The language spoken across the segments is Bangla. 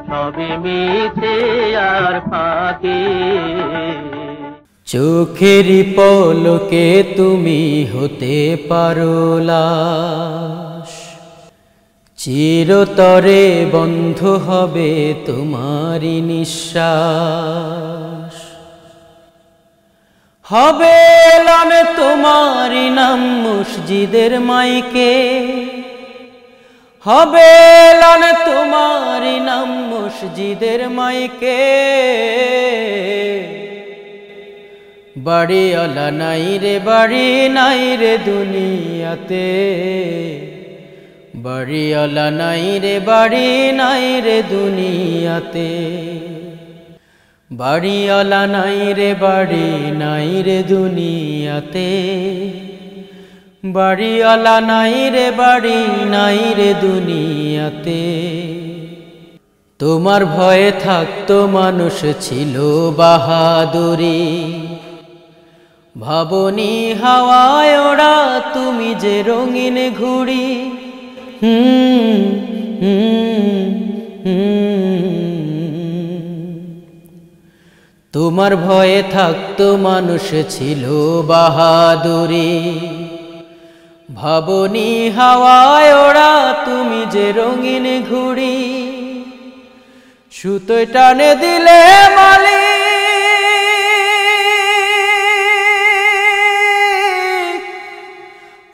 সবই মিছে আর ফাঁকি। চোখের পলকে তুমি হতে পারো লাশ, চিরতরে বন্ধ হবে তোমারি নিঃশ্বাস। হবে এলান তোমারি নাম মসজিদের মাইকে, হবে এলান তোমারি নাম মসজিদের মাইকে। বাড়িওয়ালা নাই রে বাড়ি নাই রে দুনিয়াতে, বাড়িওয়ালা নাই রে বাড়ি নাই রে দুনিয়াতে। বাড়িওয়ালা নাই রে বাড়ি নাই রে দুনিয়াতে, বাড়িওয়ালা নাই রে বাড়ি নাই রে দুনিয়াতে। তোমার ভয়ে থাকতো মানুষ ছিল বাহাদুরি, ভাবনি হাওয়ায় ওড়া তুমি যে রঙিন ঘুড়ি। তোমার ভয়ে থাকতো মানুষ ছিল বাহাদুরি, ভাবনি হাওয়ায় ওড়া তুমি যে রঙিন ঘুড়ি। সুতোয় টানে দিলে মালি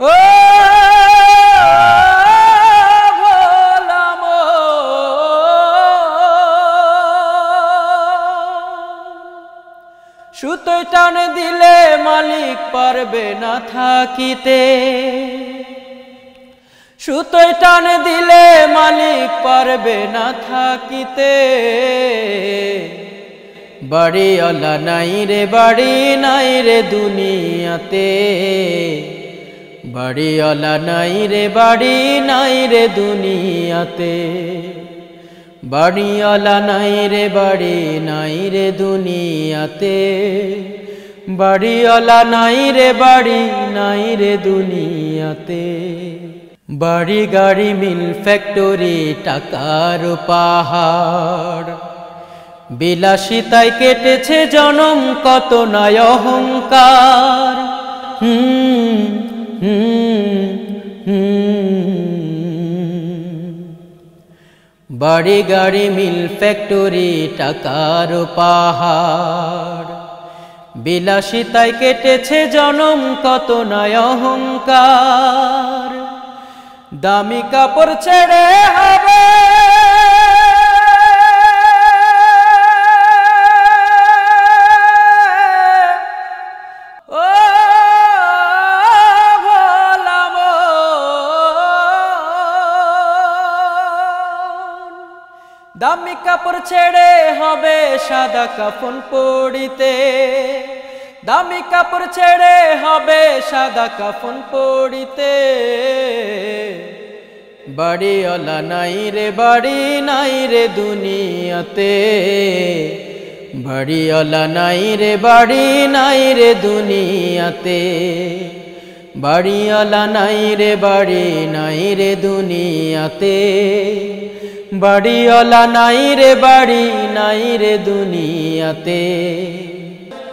ও ভোলাম, সুতোয় টানে দিলে মালিক পারবে না থাকিতে, সুতোয় টানে দিলে মালিক পারবে না থাকিতে। বাড়িওয়ালা নাই রে বাড়ি নাই রে দুনিয়াতে, বাড়িওয়ালা নাই রে বাড়ি নাই রে দুনিয়াতে। বাড়িওয়ালা নাই রে বাড়ি নাই রে দুনিয়াতে, বাড়িওয়ালা নাই রে বাড়ি নাই রে দুনিয়াতে। বাড়ি গাড়ি মিল ফ্যাক্টরি টাকার পাহাড়, বিলাসিতায় কেটেছে জনম কত নাই অহংকার। বাড়ি গাড়ি মিল ফ্যাক্টরি টাকার পাহাড়, বিলাসিতায় কেটেছে জনম কত নাই অহংকার। দামি কাপড় ছেড়ে হবে ও ভোলাম, দামি কাপড় ছেড়ে হবে সাদা কাফন পড়িতে, দামি কাপড় ছেড়ে হবে সাদা কাফন পড়িতে। বাড়িওয়ালা নাই রে বাড়ি নাই রে দুনিয়াতে, বাড়িওয়ালা নাই রে বাড়ি নাই রে দুনিয়াতে। বাড়িওয়ালা নাই রে বাড়ি নাই রে দুনিয়াতে, বাড়িওয়ালা নাই রে বাড়ি নাই রে দুনিয়াতে।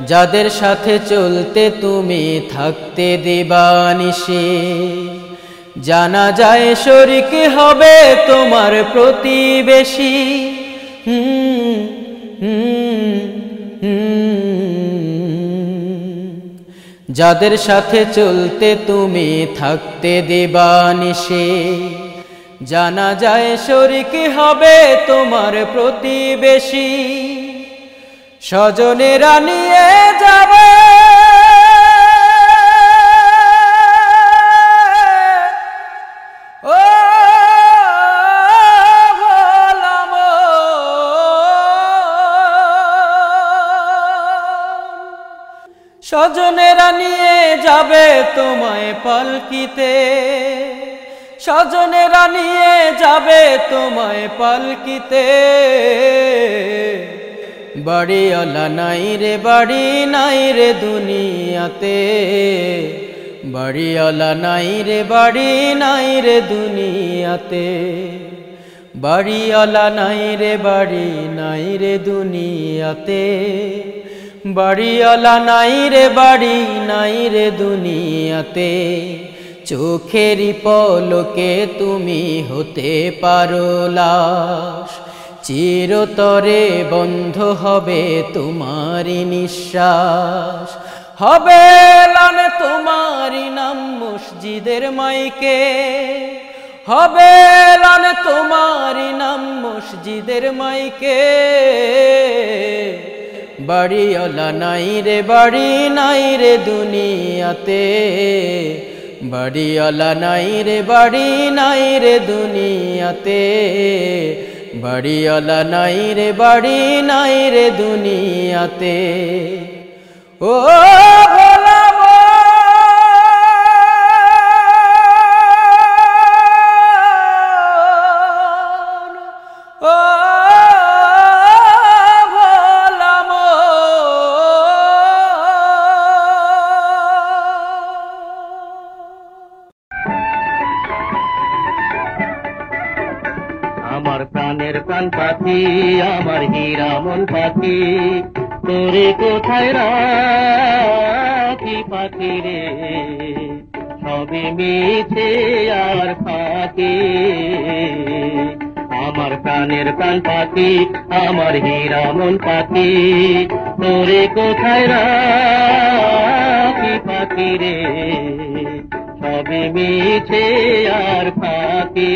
যাদের সাথে চলতে তুমি থাকতে দিবানিশি, জানা যায় শরীক হবে তোমার প্রতিবেশী। যাদের সাথে চলতে তুমি থাকতে দিবানিশি, জানা যায় শরীক হবে তোমার প্রতিবেশী। স্বজনেরা নিয়ে যাবে ও ভোলাম, স্বজনেরা নিয়ে যাবে তোমায় পালকিতে, স্বজনেরা নিয়ে যাবে তোমায় পালকিতে। বাড়িওয়ালা নাই রে বাড়ি নাই রে দুনিয়াতে, বাড়িওয়ালা নাই রে বাড়ি নাই রে দুনিয়াতে। বাড়িওয়ালা নাই রে বাড়ি নাই রে দুনিয়াতে, বাড়িওয়ালা নাই রে বাড়ি নাই রে দুনিয়াতে। চোখেরই পলকে তুমি হতে পারো লাশ, চিরতরে বন্ধ হবে তোমারি নিঃশ্বাস। হবে লান তোমারি নাম মসজিদের মাইকে, হবে লান তোমারি নাম মসজিদের মাইকে। বাড়িওয়ালা নাই রে বাড়ি নাই রে দুনিয়াতে, বাড়িওয়ালা নাই রে বাড়ি নাই রে দুনিয়াতে, বাড়িওয়ালা নাই রে বাড়ি নাই রে দুনিয়াতে। ও ভোলা মন, ও ভোলা মন। আমার প্রাণের প্রাণ পাখি, আমার হীরা মন পাখি, তোরে কোথায় রাখি পাখি রে, সবে মিছে আর ফাঁকি। আমার প্রাণের প্রাণ পাখি, আমার হীরা মন পাখি, তোরে কোথায় রাখি পাখি রে, সবে মিছে আর ফাঁকি।